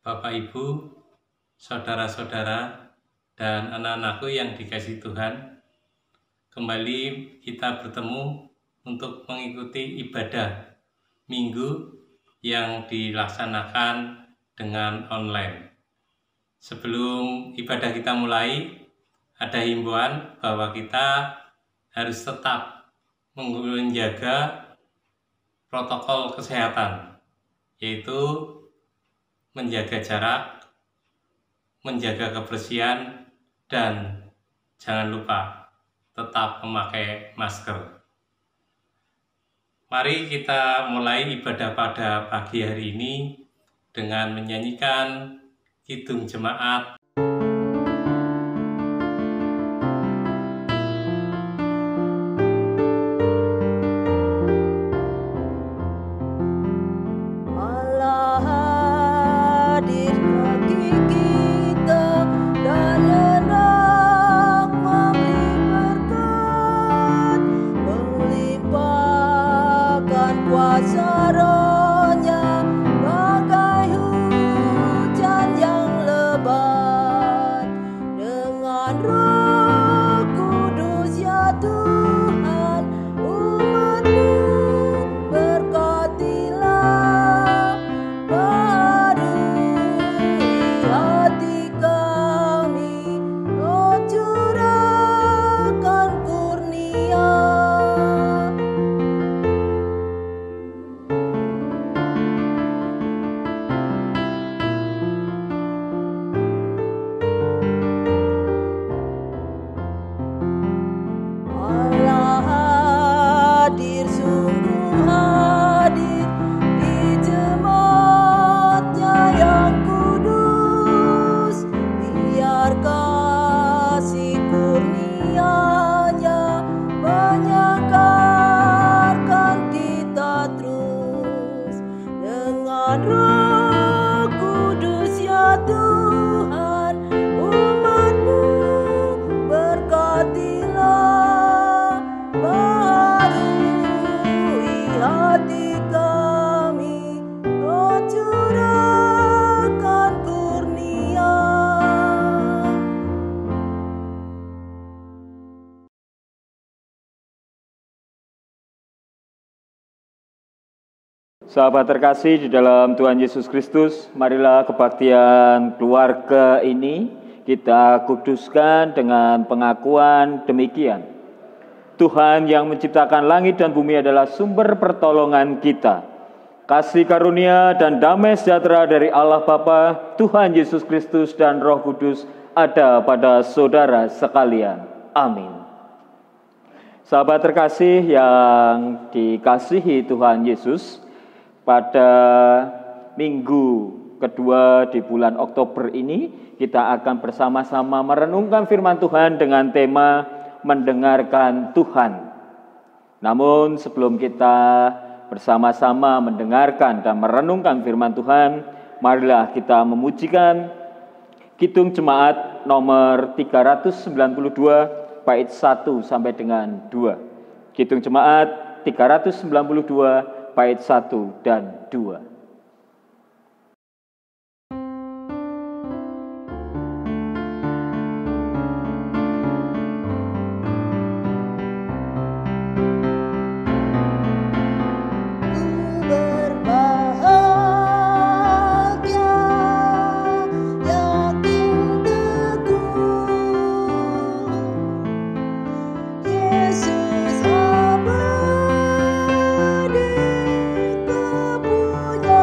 Bapak Ibu, saudara-saudara, dan anak-anakku yang dikasihi Tuhan. Kembali kita bertemu untuk mengikuti ibadah Minggu yang dilaksanakan dengan online. Sebelum ibadah kita mulai, ada himbauan bahwa kita harus tetap menjaga protokol kesehatan, yaitu menjaga jarak, menjaga kebersihan, dan jangan lupa tetap memakai masker. Mari kita mulai ibadah pada pagi hari ini dengan menyanyikan Kidung Jemaat. Sahabat terkasih di dalam Tuhan Yesus Kristus, marilah kebaktian keluarga ini kita kuduskan dengan pengakuan demikian. Tuhan yang menciptakan langit dan bumi adalah sumber pertolongan kita. Kasih karunia dan damai sejahtera dari Allah Bapa, Tuhan Yesus Kristus dan Roh Kudus ada pada saudara sekalian. Amin. Sahabat terkasih yang dikasihi Tuhan Yesus, pada minggu kedua di bulan Oktober ini, kita akan bersama-sama merenungkan firman Tuhan dengan tema mendengarkan Tuhan. Namun sebelum kita bersama-sama mendengarkan dan merenungkan firman Tuhan, marilah kita memujikan Kidung Jemaat nomor 392 bait 1 sampai dengan 2. Kidung Jemaat 392 bait 1 dan 2. Yesus abadi, kepunyaan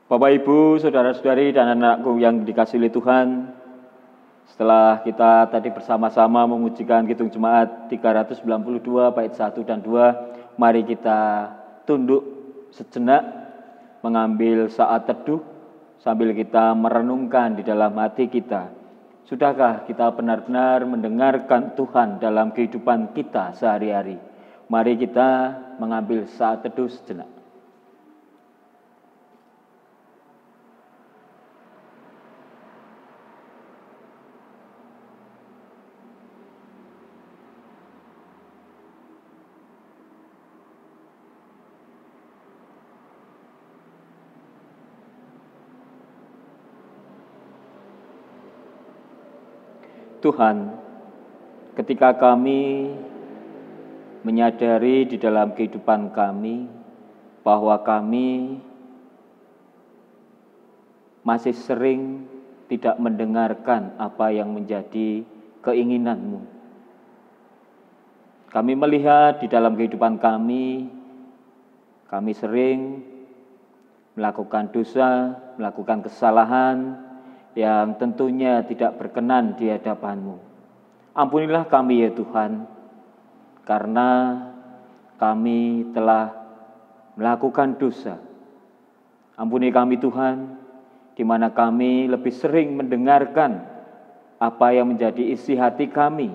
Bapak, Ibu, saudara-saudari, dan anak-anakku yang dikasihi oleh Tuhan, setelah kita tadi bersama-sama memujikan Kidung Jemaat 392 bait 1 dan 2, mari kita tunduk sejenak, mengambil saat teduh, sambil kita merenungkan di dalam hati kita. Sudahkah kita benar-benar mendengarkan Tuhan dalam kehidupan kita sehari-hari? Mari kita mengambil saat teduh sejenak. Tuhan, ketika kami menyadari di dalam kehidupan kami bahwa kami masih sering tidak mendengarkan apa yang menjadi keinginan-Mu. Kami melihat di dalam kehidupan kami sering melakukan dosa, melakukan kesalahan yang tentunya tidak berkenan di hadapan-Mu. Ampunilah kami ya Tuhan, karena kami telah melakukan dosa. Ampuni kami Tuhan, di mana kami lebih sering mendengarkan apa yang menjadi isi hati kami,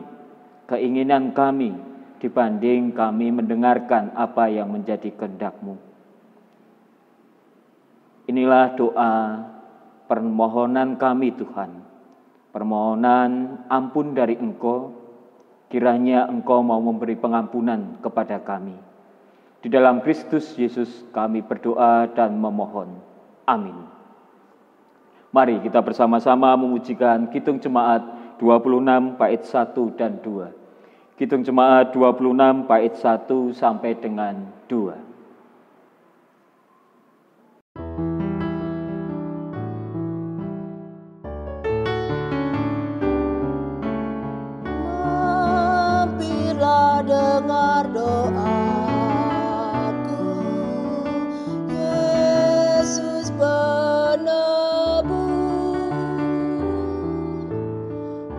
keinginan kami, dibanding kami mendengarkan apa yang menjadi kehendak-Mu. Inilah doa permohonan kami Tuhan, permohonan ampun dari Engkau, kiranya Engkau mau memberi pengampunan kepada kami. Di dalam Kristus Yesus kami berdoa dan memohon. Amin. Mari kita bersama-sama memujikan Kidung Jemaat 26 bait 1 dan 2. Kidung Jemaat 26 bait 1 sampai dengan 2. Dengar doaku, Yesus penebus.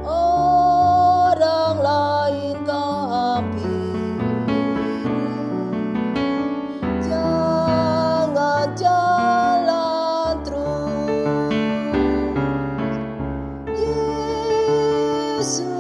Orang lain kau hampiri, jangan jalan terus. Yesus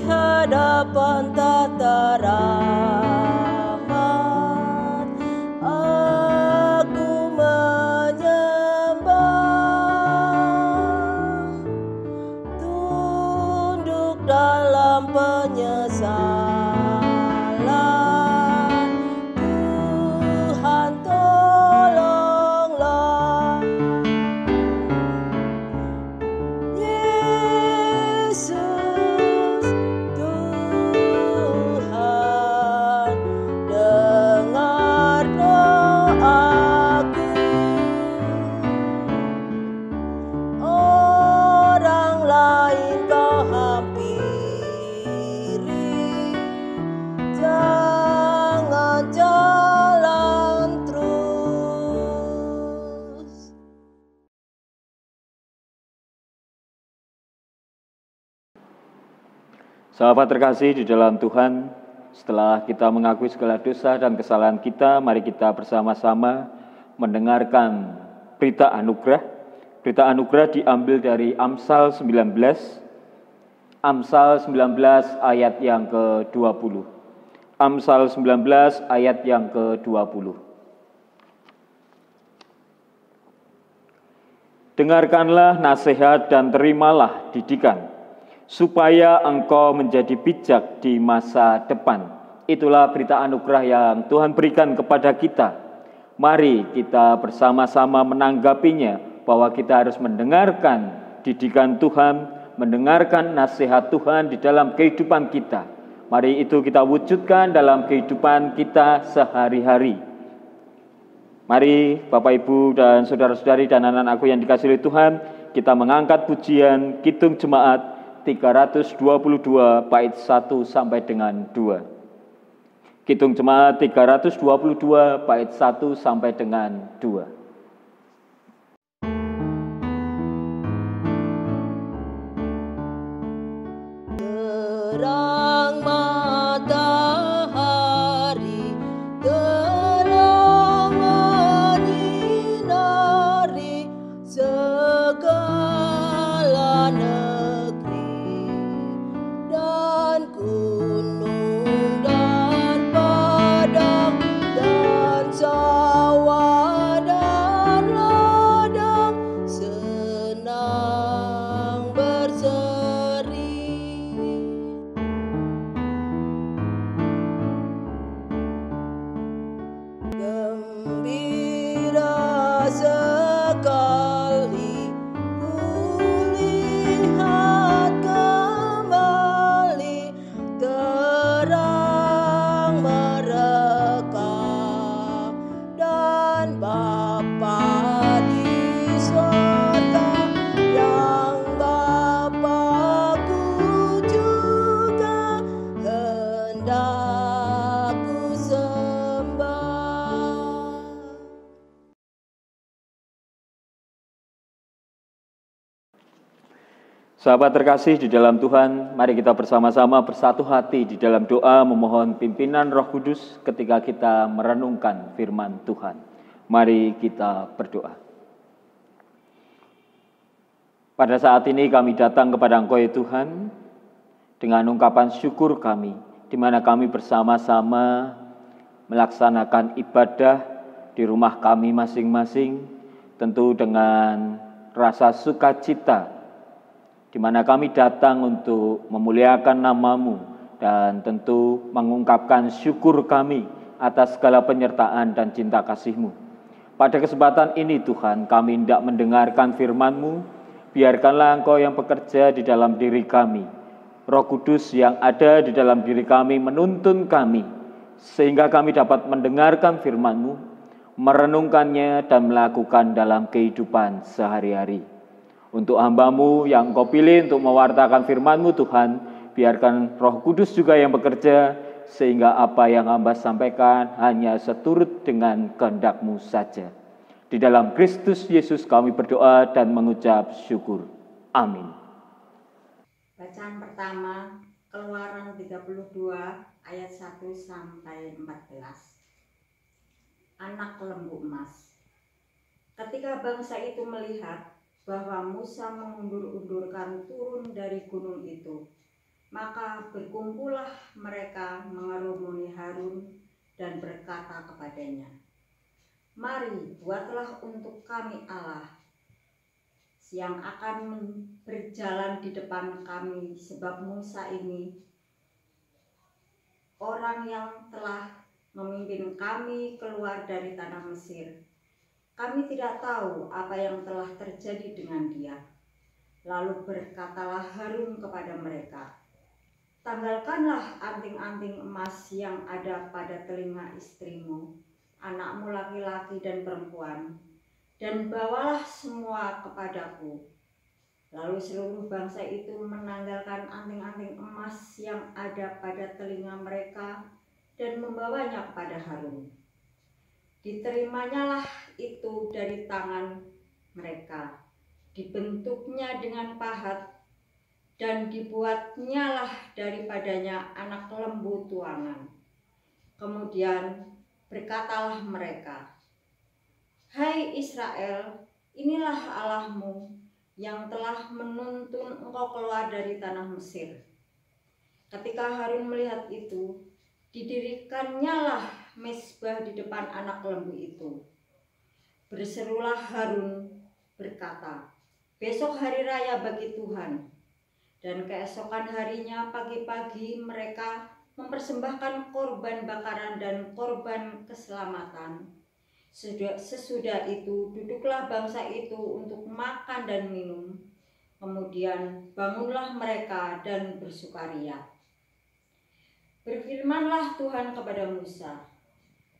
hadapan tata rahmat, aku menyembah, tunduk dalam penyesalan. Tuhan tolonglah, Yesus Sahabat terkasih di dalam Tuhan, setelah kita mengakui segala dosa dan kesalahan kita, mari kita bersama-sama mendengarkan berita anugerah. Berita anugerah diambil dari Amsal 19, Amsal 19 ayat yang ke-20. Amsal 19 ayat yang ke-20. Dengarkanlah nasihat dan terimalah didikan, supaya engkau menjadi bijak di masa depan. Itulah berita anugerah yang Tuhan berikan kepada kita. Mari kita bersama-sama menanggapinya, bahwa kita harus mendengarkan didikan Tuhan, mendengarkan nasihat Tuhan di dalam kehidupan kita. Mari itu kita wujudkan dalam kehidupan kita sehari-hari. Mari Bapak Ibu dan saudara-saudari dan anak-anakku yang dikasihi oleh Tuhan, kita mengangkat pujian Kidung Jemaat 322 bait 1 sampai dengan 2. Kidung Jemaat 322 bait 1 sampai dengan 2. Terang matahari, terang menyinari segala negeri, dan gunung dan padang dan sawah dan ladang senang berseri. Gembira sekali kulihat kembali terang mereka, dan Bapa di sorga yang Bapakku juga hendak ku sembah. Sahabat terkasih di dalam Tuhan, mari kita bersama-sama bersatu hati di dalam doa memohon pimpinan Roh Kudus ketika kita merenungkan firman Tuhan. Mari kita berdoa. Pada saat ini kami datang kepada Engkau ya Tuhan, dengan ungkapan syukur kami, di mana kami bersama-sama melaksanakan ibadah di rumah kami masing-masing, tentu dengan rasa sukacita, di mana kami datang untuk memuliakan nama-Mu dan tentu mengungkapkan syukur kami atas segala penyertaan dan cinta kasih-Mu. Pada kesempatan ini Tuhan, kami hendak mendengarkan firman-Mu, biarkanlah Engkau yang bekerja di dalam diri kami. Roh Kudus yang ada di dalam diri kami menuntun kami, sehingga kami dapat mendengarkan firman-Mu, merenungkannya dan melakukan dalam kehidupan sehari-hari. Untuk hamba-Mu yang Engkau pilih untuk mewartakan firman-Mu Tuhan, biarkan Roh Kudus juga yang bekerja, sehingga apa yang hamba sampaikan hanya seturut dengan kehendak-Mu saja. Di dalam Kristus Yesus kami berdoa dan mengucap syukur. Amin. Bacaan pertama, Keluaran 32 ayat 1 sampai 14. Anak lembu emas. Ketika bangsa itu melihat bahwa Musa mengundur-undurkan turun dari gunung itu, maka berkumpullah mereka mengerumuni Harun dan berkata kepadanya, "Mari, buatlah untuk kami Allah yang akan berjalan di depan kami, sebab Musa ini orang yang telah memimpin kami keluar dari tanah Mesir. Kami tidak tahu apa yang telah terjadi dengan dia." Lalu berkatalah Harun kepada mereka, "Tanggalkanlah anting-anting emas yang ada pada telinga istrimu, anakmu laki-laki dan perempuan, dan bawalah semua kepadaku." Lalu seluruh bangsa itu menanggalkan anting-anting emas yang ada pada telinga mereka dan membawanya kepada Harun. Diterimanya itu dari tangan mereka, dibentuknya dengan pahat, dan dibuatnyalah daripadanya anak lembu tuangan. Kemudian berkatalah mereka, "Hai Israel, inilah Allahmu yang telah menuntun engkau keluar dari tanah Mesir." Ketika Harun melihat itu, didirikannya mezbah di depan anak lembu itu. Berserulah Harun berkata, "Besok hari raya bagi Tuhan." Dan keesokan harinya pagi-pagi mereka mempersembahkan korban bakaran dan korban keselamatan, Sesudah itu duduklah bangsa itu untuk makan dan minum. Kemudian bangunlah mereka dan bersukaria. Berfirmanlah Tuhan kepada Musa,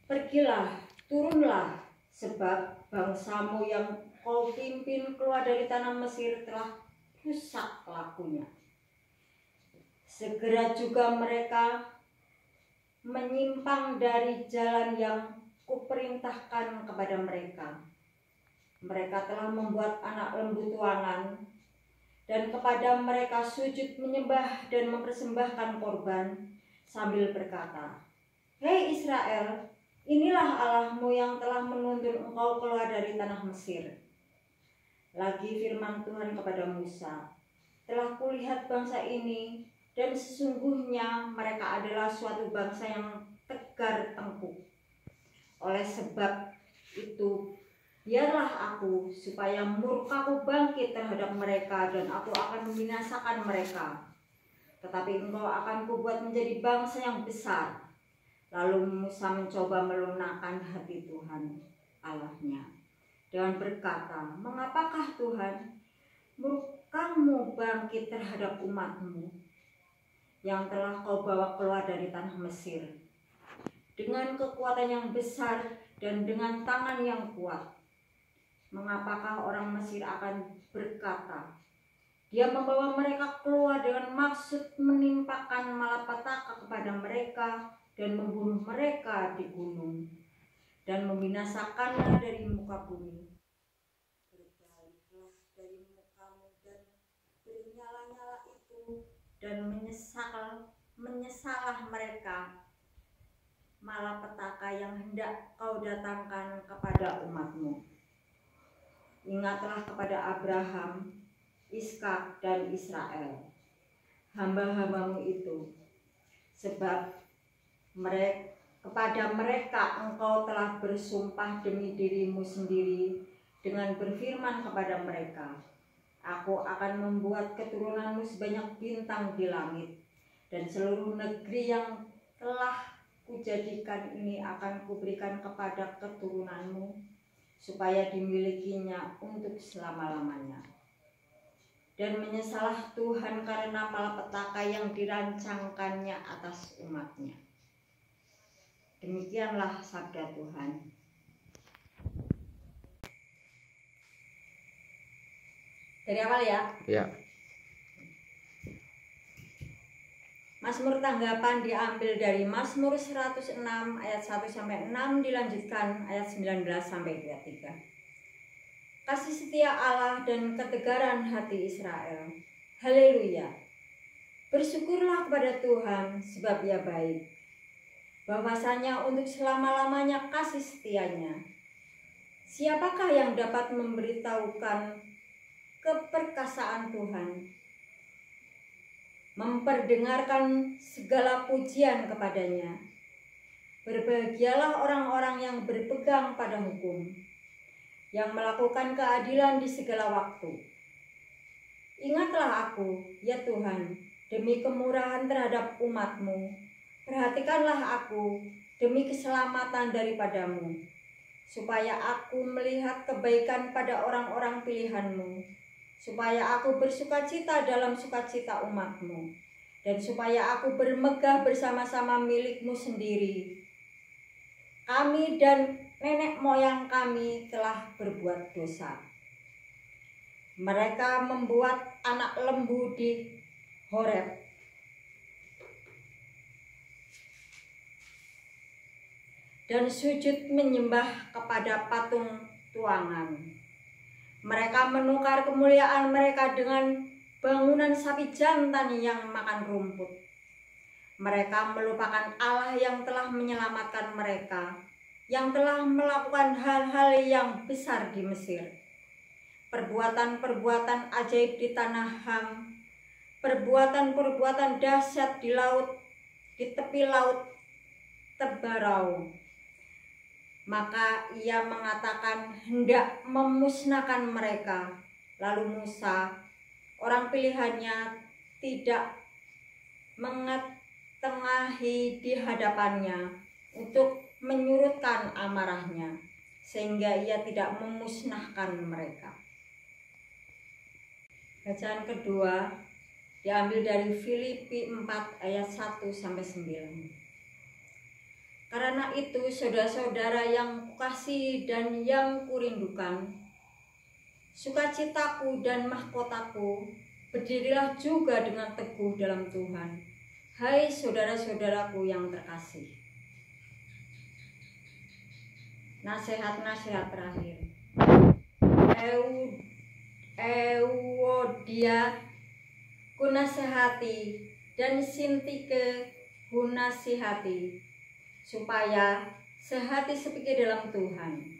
"Pergilah, turunlah, sebab bangsamu yang kau pimpin keluar dari tanah Mesir telah rusak lakunya." Segera juga mereka menyimpang dari jalan yang kuperintahkan kepada mereka. Mereka telah membuat anak lembu tuangan, dan kepada mereka sujud menyembah dan mempersembahkan korban sambil berkata, "Hei Israel, inilah Allahmu yang telah menuntun engkau keluar dari tanah Mesir." Lagi firman Tuhan kepada Musa, "Telah kulihat bangsa ini, dan sesungguhnya mereka adalah suatu bangsa yang tegar tengkuk. Oleh sebab itu, biarlah aku supaya murkaku bangkit terhadap mereka dan aku akan membinasakan mereka. Tetapi engkau akan kubuat menjadi bangsa yang besar." Lalu Musa mencoba melunakkan hati Tuhan Allahnya dengan berkata, "Mengapakah Tuhan murkamu bangkit terhadap umatmu yang telah kau bawa keluar dari tanah Mesir dengan kekuatan yang besar dan dengan tangan yang kuat? Mengapakah orang Mesir akan berkata, 'Dia membawa mereka keluar dengan maksud menimpakan malapetaka kepada mereka dan membunuh mereka di gunung dan membinasakannya dari muka bumi?' Berbaliklah dari mukamu dan bernyala-nyala itu, dan menyesalah mereka malapetaka yang hendak kau datangkan kepada umatmu. Ingatlah kepada Abraham, Ishak, dan Israel, hamba-hambamu itu, sebab kepada mereka engkau telah bersumpah demi dirimu sendiri dengan berfirman kepada mereka, 'Aku akan membuat keturunanmu sebanyak bintang di langit, dan seluruh negeri yang telah kujadikan ini akan kuberikan kepada keturunanmu, supaya dimilikinya untuk selama-lamanya.' Dan menyesalah Tuhan karena malapetaka yang dirancangkannya atas umatnya." Demikianlah sabda Tuhan. Dari awal ya? Ya. Mazmur tanggapan diambil dari Mazmur 106 ayat 1-6, dilanjutkan ayat 19 sampai 23. Kasih setia Allah dan ketegaran hati Israel. Haleluya. Bersyukurlah kepada Tuhan sebab Ia baik. Bahwasanya untuk selama-lamanya kasih setianya. Siapakah yang dapat memberitahukan keperkasaan Tuhan? Memperdengarkan segala pujian kepadanya. Berbahagialah orang-orang yang berpegang pada hukum, yang melakukan keadilan di segala waktu. Ingatlah aku, ya Tuhan, demi kemurahan terhadap umat-Mu. Perhatikanlah aku demi keselamatan daripadamu, supaya aku melihat kebaikan pada orang-orang pilihan-Mu, supaya aku bersukacita dalam sukacita umat-Mu, dan supaya aku bermegah bersama-sama milik-Mu sendiri. Kami dan nenek moyang kami telah berbuat dosa. Mereka membuat anak lembu di Horeb, dan sujud menyembah kepada patung tuangan. Mereka menukar kemuliaan mereka dengan bangunan sapi jantan yang makan rumput. Mereka melupakan Allah yang telah menyelamatkan mereka, yang telah melakukan hal-hal yang besar di Mesir. Perbuatan-perbuatan ajaib di tanah Ham, perbuatan-perbuatan dahsyat di laut, di tepi laut Tebarau. Maka Ia mengatakan hendak memusnahkan mereka. Lalu Musa, orang pilihannya, tidak mengatengahi di hadapannya untuk menyurutkan amarahnya, sehingga ia tidak memusnahkan mereka. Bacaan kedua diambil dari Filipi 4 ayat 1-9. Karena itu, saudara-saudara yang kukasihi dan yang kurindukan, sukacitaku dan mahkotaku, berdirilah juga dengan teguh dalam Tuhan. Hai saudara-saudaraku yang terkasih. Nasihat-nasihat terakhir. Euodia kunasihati dan Sintike kunasihati, supaya sehati sepikir dalam Tuhan.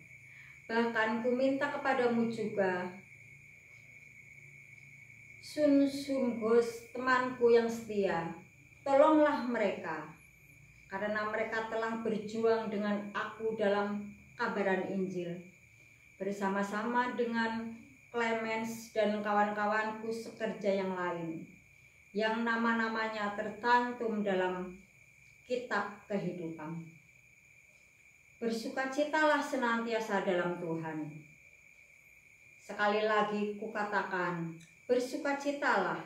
Bahkan ku minta kepadamu juga, Sunsunggos, temanku yang setia, tolonglah mereka, karena mereka telah berjuang dengan aku dalam kabaran Injil, bersama-sama dengan Clemens dan kawan-kawanku sekerja yang lain, yang nama-namanya tercantum dalam kitab kehidupan. Bersukacitalah senantiasa dalam Tuhan. Sekali lagi kukatakan, bersukacitalah.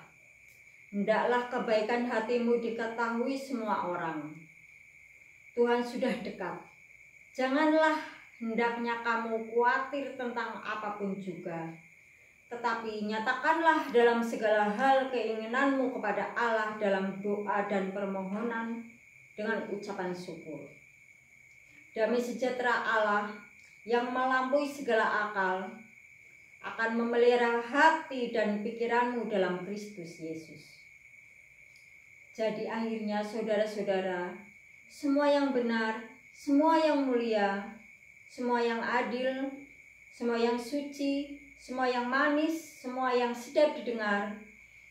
Hendaklah kebaikan hatimu diketahui semua orang. Tuhan sudah dekat. Janganlah hendaknya kamu khawatir tentang apapun juga, tetapi nyatakanlah dalam segala hal keinginanmu kepada Allah dalam doa dan permohonan dengan ucapan syukur. Damai sejahtera Allah yang melampaui segala akal akan memelihara hati dan pikiranmu dalam Kristus Yesus. Jadi akhirnya saudara-saudara, semua yang benar, semua yang mulia, semua yang adil, semua yang suci, semua yang manis, semua yang sedap didengar,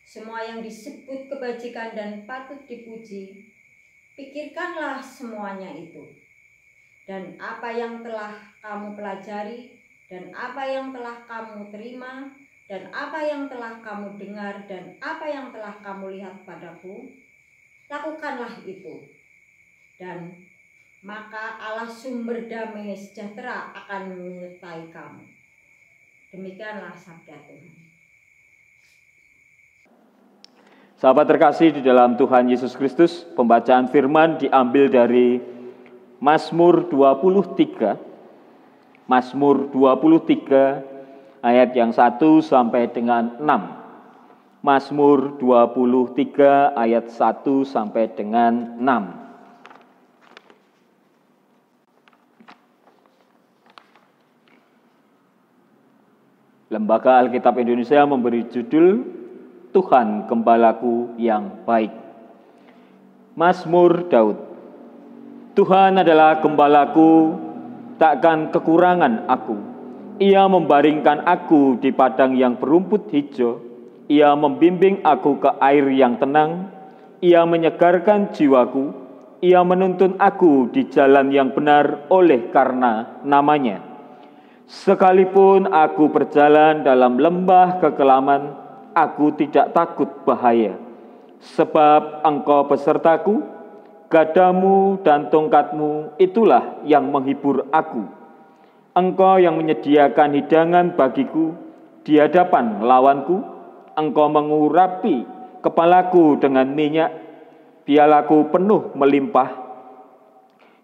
semua yang disebut kebajikan dan patut dipuji, pikirkanlah semuanya itu. Dan apa yang telah kamu pelajari, dan apa yang telah kamu terima, dan apa yang telah kamu dengar, dan apa yang telah kamu lihat padaku, lakukanlah itu. Dan maka Allah sumber damai sejahtera akan menyertai kamu. Demikianlah sabda Tuhan. Sahabat terkasih di dalam Tuhan Yesus Kristus, pembacaan firman diambil dari Mazmur 23. Mazmur 23 ayat yang 1 sampai dengan 6. Mazmur 23 ayat 1 sampai dengan 6. Lembaga Alkitab Indonesia memberi judul Tuhan Gembalaku yang Baik. Mazmur Daud. Tuhan adalah gembalaku, takkan kekurangan aku. Ia membaringkan aku di padang yang berumput hijau. Ia membimbing aku ke air yang tenang. Ia menyegarkan jiwaku. Ia menuntun aku di jalan yang benar oleh karena namanya. Sekalipun aku berjalan dalam lembah kekelaman, aku tidak takut bahaya. Sebab Engkau besertaku, gadamu dan tongkatmu itulah yang menghibur aku. Engkau yang menyediakan hidangan bagiku di hadapan lawanku. Engkau mengurapi kepalaku dengan minyak, biarlaku penuh melimpah.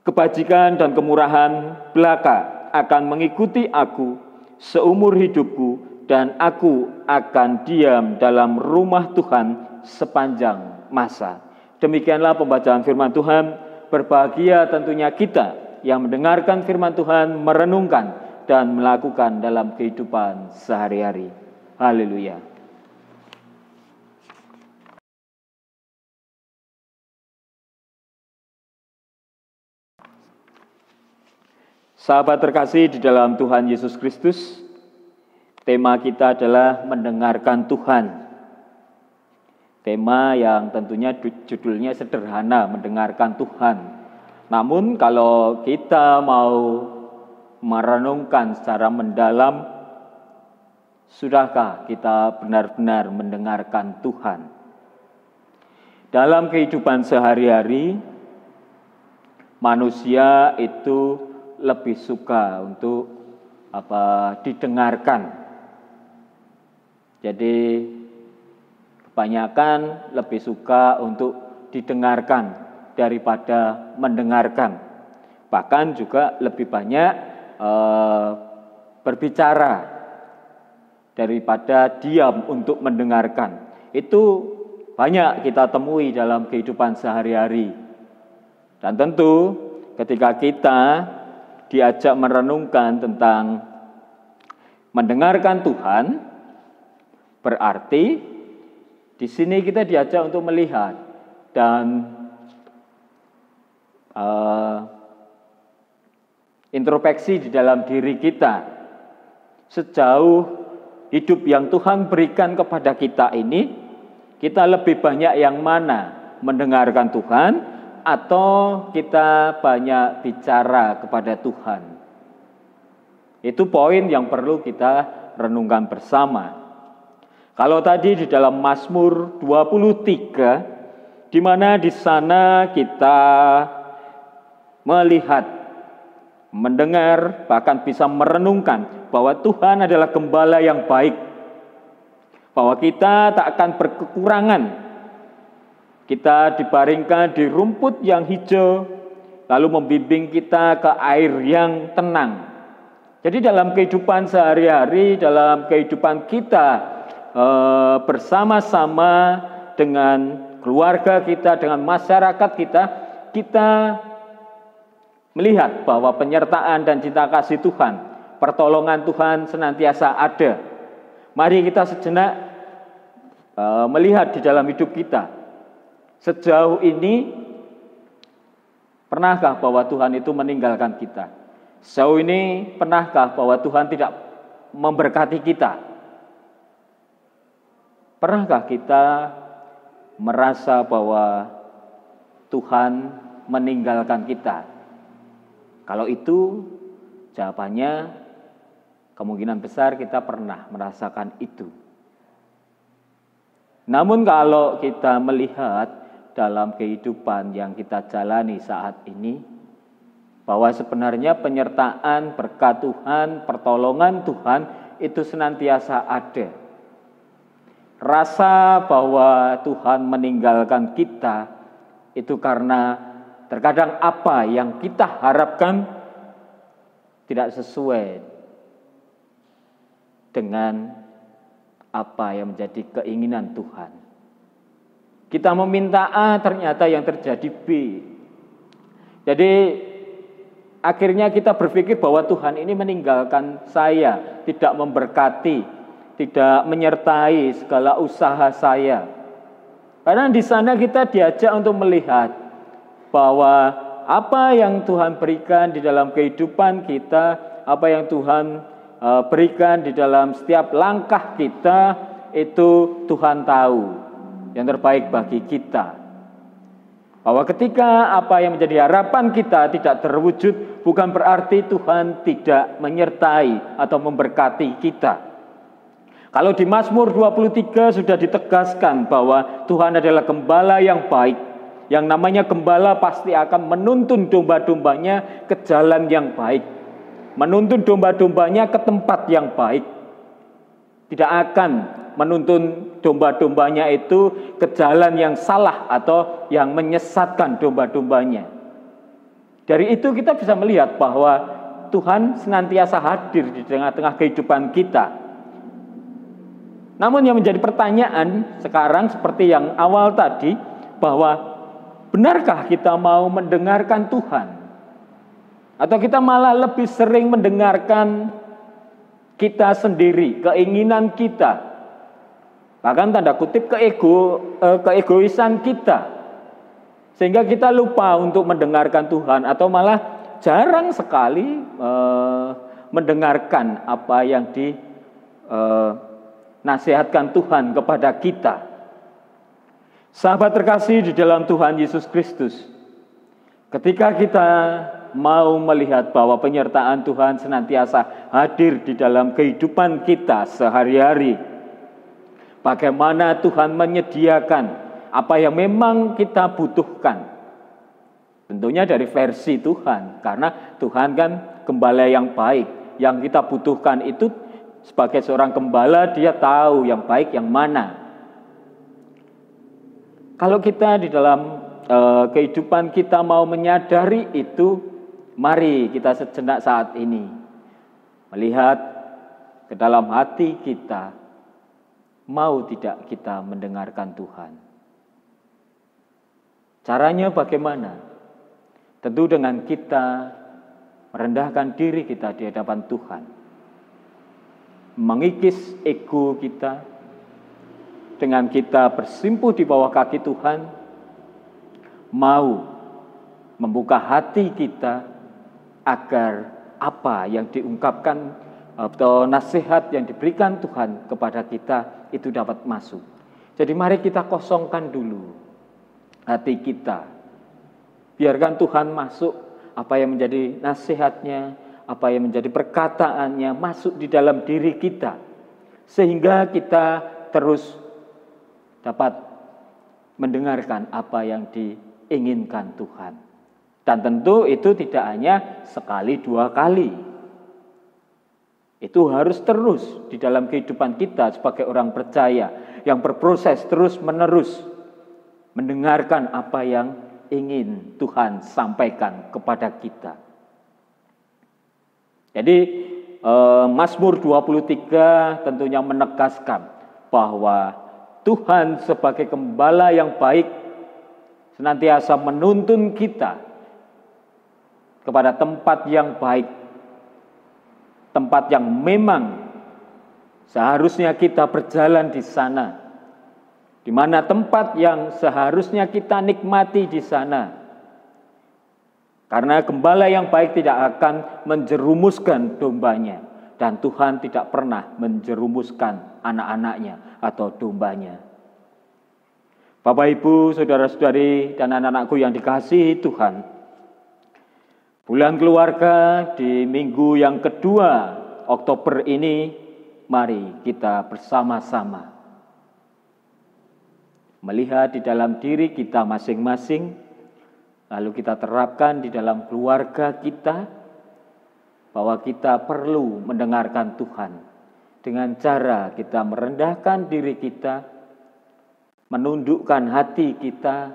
Kebajikan dan kemurahan belaka akan mengikuti aku seumur hidupku, dan aku akan diam dalam rumah Tuhan sepanjang masa. Demikianlah pembacaan firman Tuhan. Berbahagia tentunya kita yang mendengarkan firman Tuhan, merenungkan dan melakukan dalam kehidupan sehari-hari. Haleluya. Sahabat terkasih di dalam Tuhan Yesus Kristus, tema kita adalah mendengarkan Tuhan. Tema yang tentunya judulnya sederhana, mendengarkan Tuhan. Namun kalau kita mau merenungkan secara mendalam, sudahkah kita benar-benar mendengarkan Tuhan? Dalam kehidupan sehari-hari, manusia itu lebih suka untuk didengarkan. Jadi kebanyakan lebih suka untuk didengarkan daripada mendengarkan. Bahkan juga lebih banyak berbicara daripada diam untuk mendengarkan. Itu banyak kita temui dalam kehidupan sehari-hari. Dan tentu ketika kita diajak merenungkan tentang mendengarkan Tuhan, berarti di sini kita diajak untuk melihat dan introspeksi di dalam diri kita. Sejauh hidup yang Tuhan berikan kepada kita ini, kita lebih banyak yang mana? Mendengarkan Tuhan atau kita banyak bicara kepada Tuhan? Itu poin yang perlu kita renungkan bersama. Kalau tadi di dalam Mazmur 23, di mana di sana kita melihat, mendengar, bahkan bisa merenungkan bahwa Tuhan adalah gembala yang baik, bahwa kita tak akan berkekurangan. Kita dibaringkan di rumput yang hijau, lalu membimbing kita ke air yang tenang. Jadi dalam kehidupan sehari-hari, dalam kehidupan kita bersama-sama dengan keluarga kita, dengan masyarakat kita melihat bahwa penyertaan dan cinta kasih Tuhan, pertolongan Tuhan senantiasa ada. Mari kita sejenak melihat di dalam hidup kita. Sejauh ini, pernahkah bahwa Tuhan itu meninggalkan kita? Sejauh ini, pernahkah bahwa Tuhan tidak memberkati kita? Pernahkah kita merasa bahwa Tuhan meninggalkan kita? Kalau itu, jawabannya kemungkinan besar kita pernah merasakan itu. Namun kalau kita melihat dalam kehidupan yang kita jalani saat ini, bahwa sebenarnya penyertaan berkat Tuhan, pertolongan Tuhan itu senantiasa ada. Rasa bahwa Tuhan meninggalkan kita itu karena terkadang apa yang kita harapkan tidak sesuai dengan apa yang menjadi keinginan Tuhan. Kita meminta A, ternyata yang terjadi B. Jadi akhirnya kita berpikir bahwa Tuhan ini meninggalkan saya, tidak memberkati, tidak menyertai segala usaha saya. Karena di sana kita diajak untuk melihat bahwa apa yang Tuhan berikan di dalam kehidupan kita, apa yang Tuhan berikan di dalam setiap langkah kita, itu Tuhan tahu yang terbaik bagi kita. Bahwa ketika apa yang menjadi harapan kita tidak terwujud, bukan berarti Tuhan tidak menyertai atau memberkati kita. Kalau di Mazmur 23 sudah ditegaskan bahwa Tuhan adalah gembala yang baik. Yang namanya gembala pasti akan menuntun domba-dombanya ke jalan yang baik. Menuntun domba-dombanya ke tempat yang baik. Tidak akan menuntun domba-dombanya itu ke jalan yang salah atau yang menyesatkan domba-dombanya. Dari itu kita bisa melihat bahwa Tuhan senantiasa hadir di tengah-tengah kehidupan kita. Namun yang menjadi pertanyaan sekarang seperti yang awal tadi, bahwa benarkah kita mau mendengarkan Tuhan? Atau kita malah lebih sering mendengarkan kita sendiri, keinginan kita, bahkan tanda kutip keegoisan kita, sehingga kita lupa untuk mendengarkan Tuhan, atau malah jarang sekali mendengarkan apa yang dinasihatkan Tuhan kepada kita. Sahabat terkasih di dalam Tuhan Yesus Kristus, ketika kita mau melihat bahwa penyertaan Tuhan senantiasa hadir di dalam kehidupan kita sehari-hari, bagaimana Tuhan menyediakan apa yang memang kita butuhkan. Tentunya dari versi Tuhan, karena Tuhan kan gembala yang baik. Yang kita butuhkan itu sebagai seorang gembala, dia tahu yang baik yang mana. Kalau kita di dalam kehidupan kita mau menyadari itu, mari kita sejenak saat ini melihat ke dalam hati kita, mau tidak kita mendengarkan Tuhan. Caranya bagaimana? Tentu dengan kita merendahkan diri kita di hadapan Tuhan, mengikis ego kita, dengan kita bersimpuh di bawah kaki Tuhan, mau membuka hati kita agar apa yang diungkapkan atau nasihat yang diberikan Tuhan kepada kita itu dapat masuk. Jadi mari kita kosongkan dulu hati kita. Biarkan Tuhan masuk, apa yang menjadi nasihatnya, apa yang menjadi perkataannya masuk di dalam diri kita. Sehingga kita terus dapat mendengarkan apa yang diinginkan Tuhan. Dan tentu itu tidak hanya sekali dua kali. Itu harus terus di dalam kehidupan kita sebagai orang percaya yang berproses terus menerus mendengarkan apa yang ingin Tuhan sampaikan kepada kita. Jadi Mazmur 23 tentunya menegaskan bahwa Tuhan sebagai gembala yang baik senantiasa menuntun kita kepada tempat yang baik, tempat yang memang seharusnya kita berjalan di sana, di mana tempat yang seharusnya kita nikmati di sana. Karena gembala yang baik tidak akan menjerumuskan dombanya, dan Tuhan tidak pernah menjerumuskan anak-anaknya atau dombanya. Bapak, Ibu, saudara-saudari, dan anak-anakku yang dikasihi Tuhan, bulan keluarga di minggu yang kedua Oktober ini, mari kita bersama-sama melihat di dalam diri kita masing-masing, lalu kita terapkan di dalam keluarga kita, bahwa kita perlu mendengarkan Tuhan dengan cara kita merendahkan diri kita, menundukkan hati kita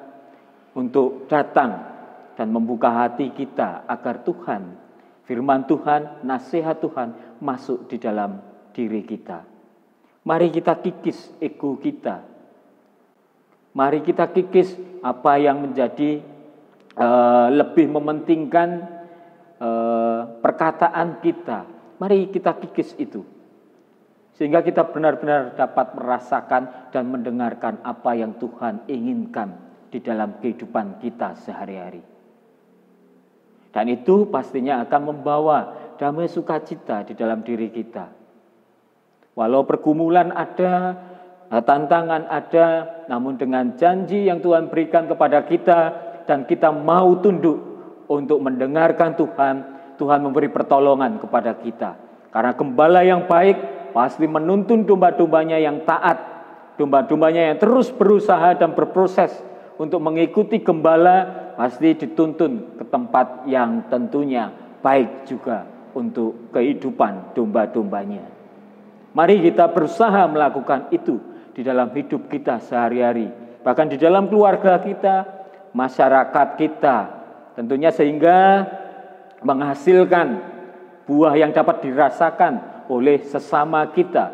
untuk datang dan membuka hati kita agar Tuhan, firman Tuhan, nasihat Tuhan masuk di dalam diri kita. Mari kita kikis ego kita. Mari kita kikis apa yang menjadi lebih mementingkan perkataan kita. Mari kita kikis itu. Sehingga kita benar-benar dapat merasakan dan mendengarkan apa yang Tuhan inginkan di dalam kehidupan kita sehari-hari. Dan itu pastinya akan membawa damai sukacita di dalam diri kita. Walau pergumulan ada, tantangan ada, namun dengan janji yang Tuhan berikan kepada kita dan kita mau tunduk untuk mendengarkan Tuhan, Tuhan memberi pertolongan kepada kita. Karena gembala yang baik pasti menuntun domba-dombanya yang taat, domba-dombanya yang terus berusaha dan berproses untuk mengikuti gembala, pasti dituntun ke tempat yang tentunya baik juga untuk kehidupan domba-dombanya. Mari kita berusaha melakukan itu di dalam hidup kita sehari-hari, bahkan di dalam keluarga kita, masyarakat kita, tentunya sehingga menghasilkan buah yang dapat dirasakan oleh sesama kita,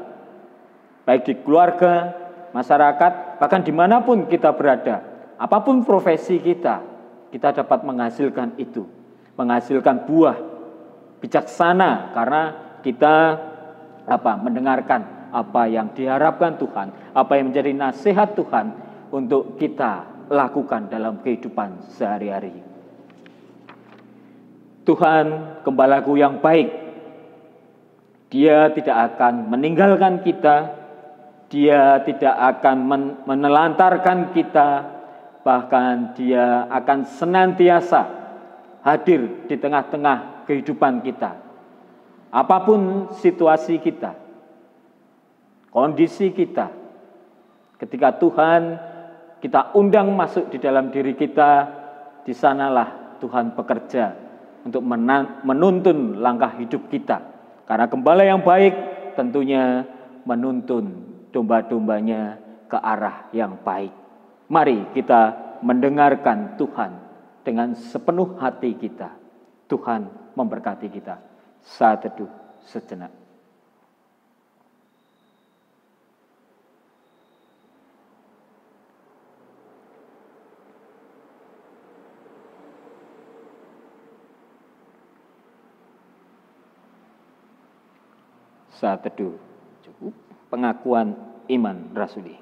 baik di keluarga, masyarakat, bahkan dimanapun kita berada, apapun profesi kita dapat menghasilkan itu, menghasilkan buah bijaksana karena kita mendengarkan apa yang diharapkan Tuhan, apa yang menjadi nasihat Tuhan untuk kita lakukan dalam kehidupan sehari-hari. Tuhan, gembalaku yang baik, Dia tidak akan meninggalkan kita, Dia tidak akan menelantarkan kita, bahkan Dia akan senantiasa hadir di tengah-tengah kehidupan kita. Apapun situasi kita, kondisi kita, ketika Tuhan kita undang masuk di dalam diri kita, di sanalah Tuhan bekerja untuk menuntun langkah hidup kita. Karena gembala yang baik tentunya menuntun domba-dombanya ke arah yang baik. Mari kita mendengarkan Tuhan dengan sepenuh hati kita. Tuhan memberkati kita. Saat teduh sejenak. Saat teduh cukup pengakuan iman rasuli.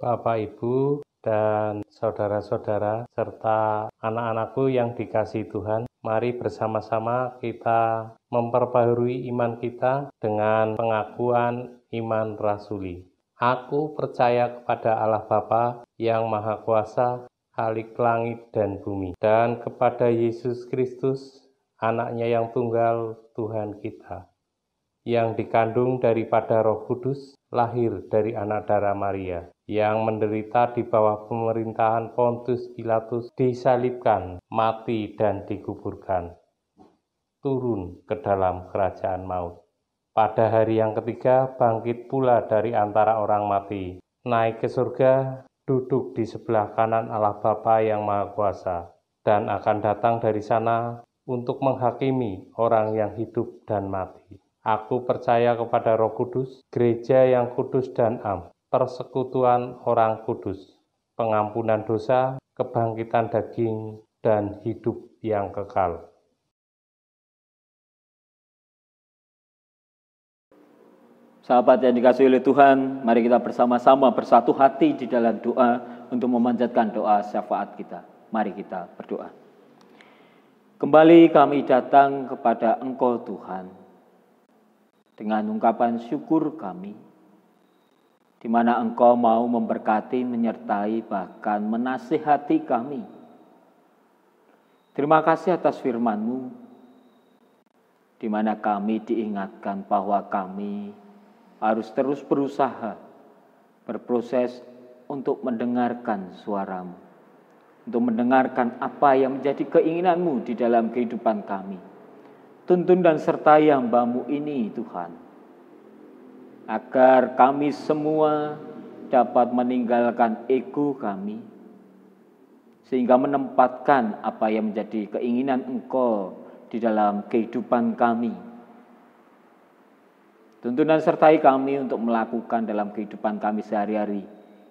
Bapak, Ibu, dan saudara-saudara serta anak-anakku yang dikasihi Tuhan, mari bersama-sama kita memperbaharui iman kita dengan pengakuan iman rasuli. Aku percaya kepada Allah Bapa yang Maha Kuasa, Khalik langit dan bumi, dan kepada Yesus Kristus, Anak-Nya yang tunggal, Tuhan kita, yang dikandung daripada Roh Kudus, lahir dari anak darah Maria, yang menderita di bawah pemerintahan Pontius Pilatus, disalibkan, mati dan dikuburkan, turun ke dalam kerajaan maut. Pada hari yang ketiga bangkit pula dari antara orang mati, naik ke surga, duduk di sebelah kanan Allah Bapa yang Maha Kuasa, dan akan datang dari sana untuk menghakimi orang yang hidup dan mati. Aku percaya kepada Roh Kudus, gereja yang kudus dan am, persekutuan orang kudus, pengampunan dosa, kebangkitan daging, dan hidup yang kekal. Sahabat yang dikasihi oleh Tuhan, mari kita bersama-sama bersatu hati di dalam doa untuk memanjatkan doa syafaat kita. Mari kita berdoa. Kembali kami datang kepada Engkau Tuhan, dengan ungkapan syukur kami, di mana Engkau mau memberkati, menyertai, bahkan menasihati kami. Terima kasih atas firman-Mu, di mana kami diingatkan bahwa kami harus terus berusaha, berproses untuk mendengarkan suara-Mu, untuk mendengarkan apa yang menjadi keinginan-Mu di dalam kehidupan kami. Tuntun dan sertai hamba-Mu ini Tuhan, agar kami semua dapat meninggalkan ego kami, sehingga menempatkan apa yang menjadi keinginan Engkau di dalam kehidupan kami. Tuntun dan sertai kami untuk melakukan dalam kehidupan kami sehari-hari,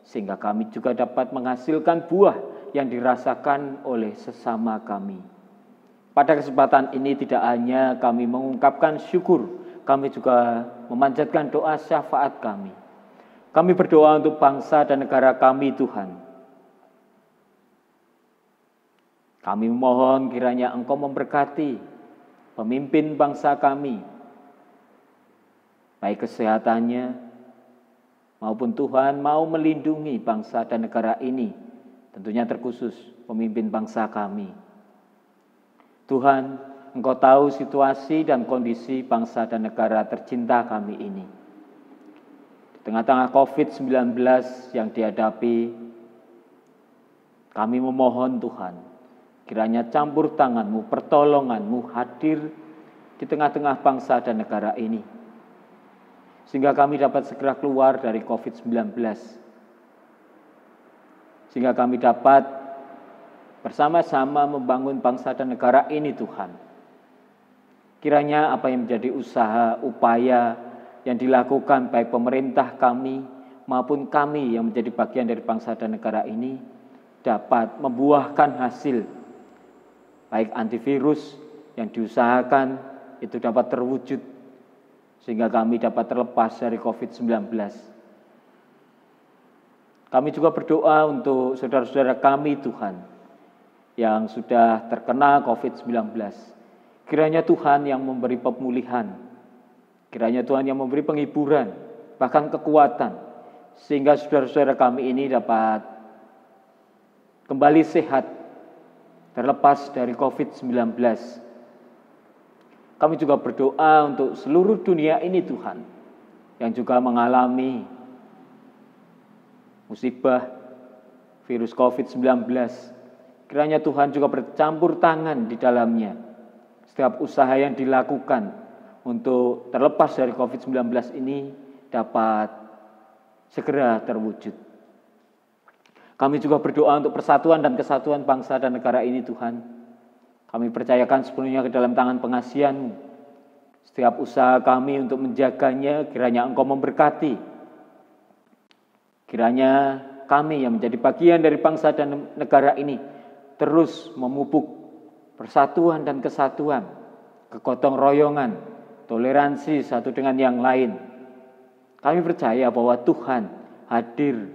sehingga kami juga dapat menghasilkan buah yang dirasakan oleh sesama kami. Pada kesempatan ini tidak hanya kami mengungkapkan syukur, kami juga memanjatkan doa syafaat kami. Kami berdoa untuk bangsa dan negara kami Tuhan. Kami memohon kiranya Engkau memberkati pemimpin bangsa kami, baik kesehatannya maupun Tuhan mau melindungi bangsa dan negara ini, tentunya terkhusus pemimpin bangsa kami. Tuhan, Engkau tahu situasi dan kondisi bangsa dan negara tercinta kami ini. Di tengah-tengah COVID-19 yang dihadapi, kami memohon Tuhan, kiranya campur tangan-Mu, pertolongan-Mu hadir di tengah-tengah bangsa dan negara ini, sehingga kami dapat segera keluar dari COVID-19, sehingga kami dapat bersama-sama membangun bangsa dan negara ini Tuhan. Kiranya apa yang menjadi usaha, upaya yang dilakukan baik pemerintah kami maupun kami yang menjadi bagian dari bangsa dan negara ini dapat membuahkan hasil, baik antivirus yang diusahakan itu dapat terwujud, sehingga kami dapat terlepas dari COVID-19. Kami juga berdoa untuk saudara-saudara kami Tuhan, yang sudah terkena COVID-19. Kiranya Tuhan yang memberi pemulihan, kiranya Tuhan yang memberi penghiburan, bahkan kekuatan, sehingga saudara-saudara kami ini dapat kembali sehat, terlepas dari COVID-19. Kami juga berdoa untuk seluruh dunia ini Tuhan, yang juga mengalami musibah, virus COVID-19. Kiranya Tuhan juga bercampur tangan di dalamnya. Setiap usaha yang dilakukan untuk terlepas dari COVID-19 ini dapat segera terwujud. Kami juga berdoa untuk persatuan dan kesatuan bangsa dan negara ini, Tuhan. Kami percayakan sepenuhnya ke dalam tangan pengasihan-Mu. Setiap usaha kami untuk menjaganya, kiranya Engkau memberkati. Kiranya kami yang menjadi bagian dari bangsa dan negara ini terus memupuk persatuan dan kesatuan, kegotong royongan, toleransi satu dengan yang lain. Kami percaya bahwa Tuhan hadir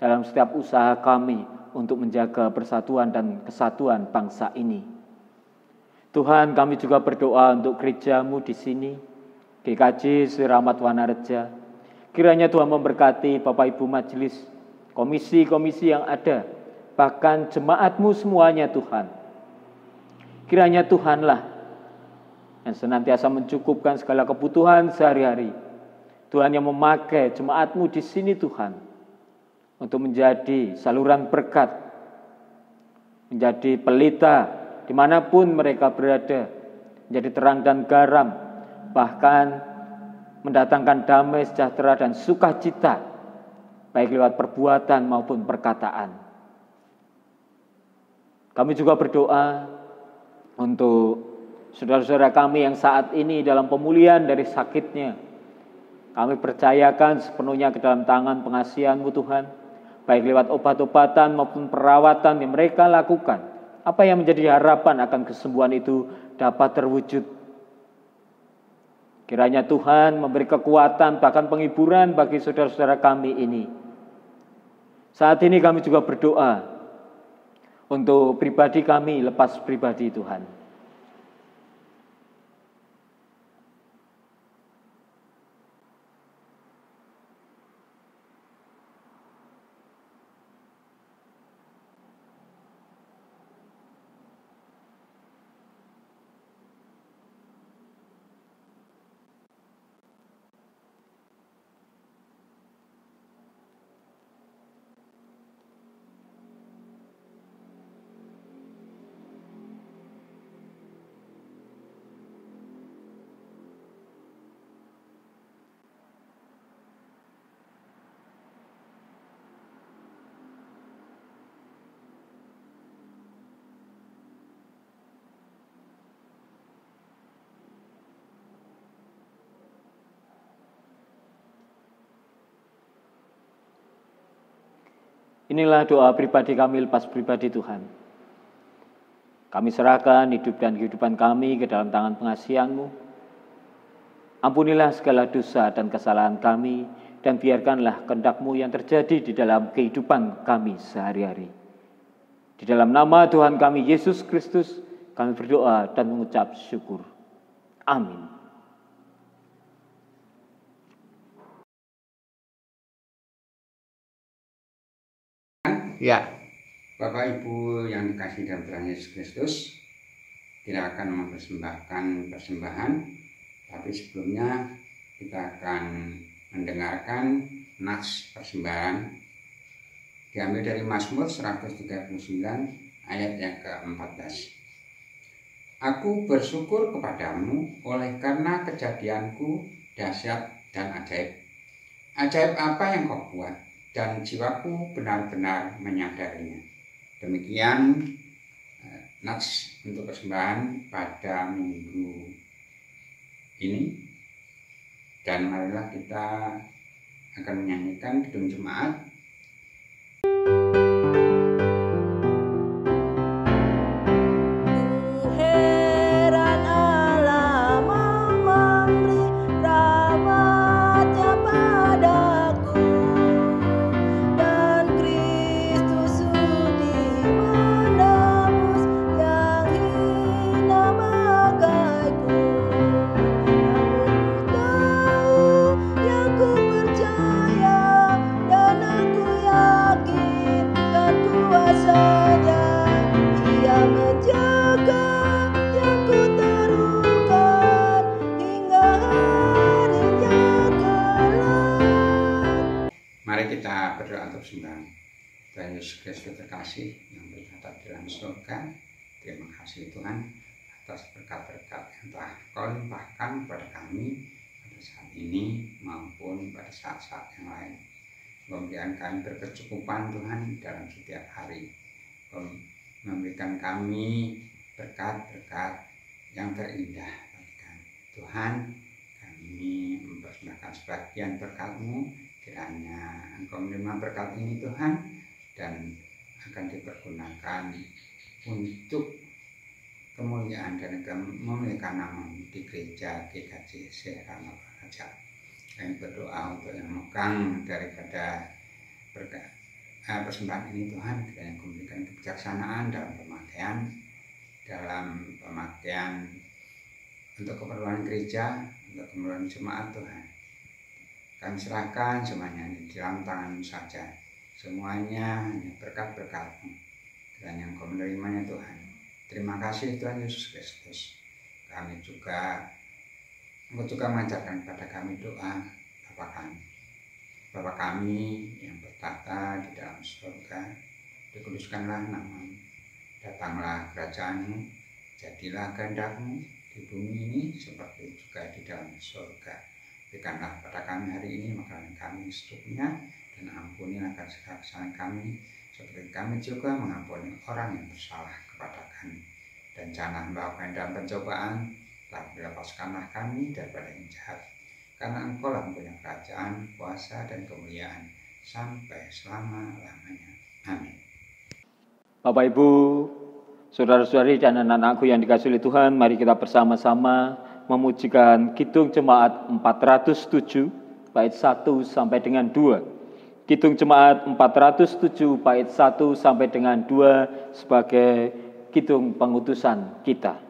dalam setiap usaha kami untuk menjaga persatuan dan kesatuan bangsa ini. Tuhan, kami juga berdoa untuk gereja-Mu di sini, GKJ Sri Rahmat Wanareja. Kiranya Tuhan memberkati Bapak Ibu Majelis, komisi-komisi yang ada, bahkan jemaat-Mu semuanya, Tuhan. Kiranya Tuhanlah yang senantiasa mencukupkan segala kebutuhan sehari-hari. Tuhan yang memakai jemaat-Mu di sini, Tuhan, untuk menjadi saluran berkat, menjadi pelita dimanapun mereka berada, menjadi terang dan garam, bahkan mendatangkan damai, sejahtera, dan sukacita, baik lewat perbuatan maupun perkataan. Kami juga berdoa untuk saudara-saudara kami yang saat ini dalam pemulihan dari sakitnya. Kami percayakan sepenuhnya ke dalam tangan pengasihan-Mu, Tuhan, baik lewat obat-obatan maupun perawatan yang mereka lakukan. Apa yang menjadi harapan akan kesembuhan itu dapat terwujud. Kiranya Tuhan memberi kekuatan bahkan penghiburan bagi saudara-saudara kami ini. Saat ini kami juga berdoa untuk pribadi kami, lepas pribadi, Tuhan. Inilah doa pribadi kami lepas pribadi, Tuhan. Kami serahkan hidup dan kehidupan kami ke dalam tangan pengasihan-Mu. Ampunilah segala dosa dan kesalahan kami, dan biarkanlah kehendak-Mu yang terjadi di dalam kehidupan kami sehari-hari. Di dalam nama Tuhan kami Yesus Kristus, kami berdoa dan mengucap syukur. Amin. Ya, Bapak Ibu yang dikasihi dalam Tuhan Yesus Kristus, kita akan mempersembahkan persembahan, tapi sebelumnya kita akan mendengarkan nats persembahan diambil dari Mazmur 139 ayat yang ke-14. Aku bersyukur kepadamu oleh karena kejadianku dahsyat dan ajaib. Ajaib apa yang kau buat? Dan jiwaku benar-benar menyadarinya. Demikian nats untuk persembahan pada minggu ini. Dan marilah kita akan menyanyikan Kidung Jemaat. Yang ku percaya dan aku Tuhan Yesus Kristus terkasih yang bertata di dalam surga, terima kasih Tuhan atas berkat-berkat yang telah Kau limpahkan kepada kami pada saat ini maupun pada saat-saat yang lain. Memberikan kami berkecukupan Tuhan dalam setiap hari. Memberikan kami berkat-berkat yang terindah bagi kami. Tuhan, kami mempersembahkan sebagian berkat-Mu, kiranya Engkau menerima berkat ini Tuhan, dan akan dipergunakan untuk kemuliaan dan memuliakan nama-Mu di gereja GKJ Serana Raja. Kami berdoa untuk yang megang daripada persembahan ini Tuhan, kiranya Engkau memberikan kebijaksanaan dalam pemakaian untuk keperluan gereja, untuk keperluan jemaat Tuhan. Kami serahkan semuanya di dalam tangan-Mu saja. Semuanya hanya berkat-berkat-Mu. Kiranya Engkau menerimanya Tuhan. Terima kasih Tuhan Yesus Kristus. Engkau juga mengajarkan kepada kami doa Bapa kami yang bertata di dalam surga, dikuduskanlah nama-Mu, datanglah kerajaan-Mu, jadilah kehendak-Mu di bumi ini seperti juga di dalam surga. Berikanlah pada kami hari ini makanan kami secukupnya, dan ampunilah segala kesalahan kami, seperti kami juga mengampuni orang yang bersalah kepada kami. Dan janganlah membawa kami dalam pencobaan, tapi lepaskanlah kami daripada yang jahat. Karena Engkau lah mempunyai kerajaan, kuasa, dan kemuliaan sampai selama-lamanya. Amin. Bapak Ibu, saudara-saudari dan anak-anakku yang dikasihi oleh Tuhan, mari kita bersama-sama memujikan Kidung Jemaat 407 bait 1 sampai dengan 2. Kidung Jemaat 407 bait 1 sampai dengan 2 sebagai kidung pengutusan kita.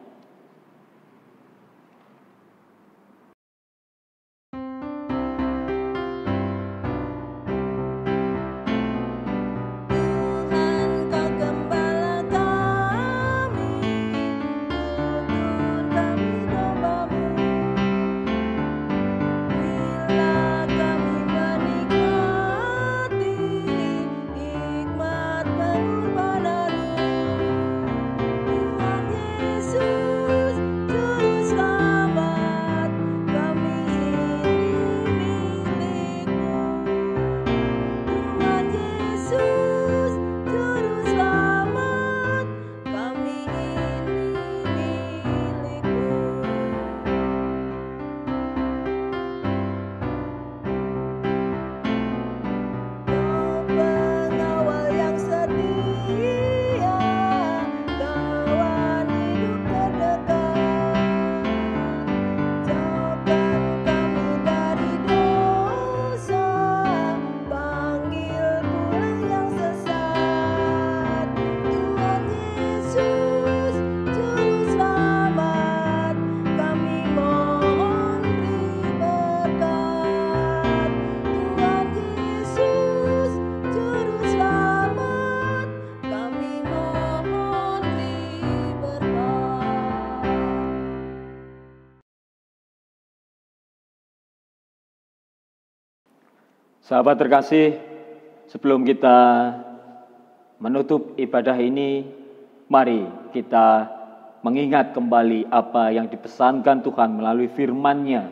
Sahabat terkasih, sebelum kita menutup ibadah ini, mari kita mengingat kembali apa yang dipesankan Tuhan melalui firman-Nya.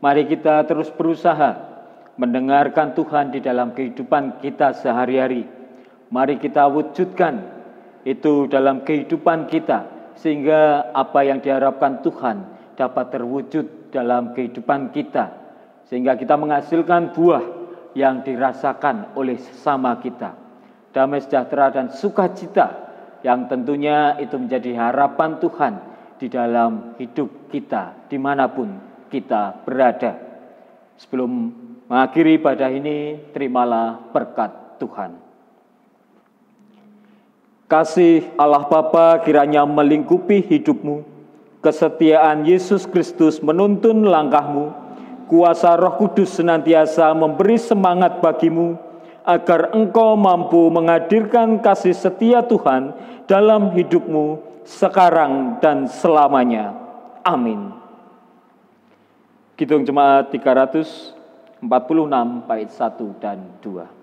Mari kita terus berusaha mendengarkan Tuhan di dalam kehidupan kita sehari-hari. Mari kita wujudkan itu dalam kehidupan kita, sehingga apa yang diharapkan Tuhan dapat terwujud dalam kehidupan kita, sehingga kita menghasilkan buah yang dirasakan oleh sesama kita. Damai sejahtera dan sukacita yang tentunya itu menjadi harapan Tuhan di dalam hidup kita dimanapun kita berada. Sebelum mengakhiri ibadah ini, terimalah berkat Tuhan. Kasih Allah Bapa kiranya melingkupi hidupmu, kesetiaan Yesus Kristus menuntun langkahmu, kuasa Roh Kudus senantiasa memberi semangat bagimu, agar engkau mampu menghadirkan kasih setia Tuhan dalam hidupmu sekarang dan selamanya. Amin. Kidung Jemaat 346 bait 1 dan 2.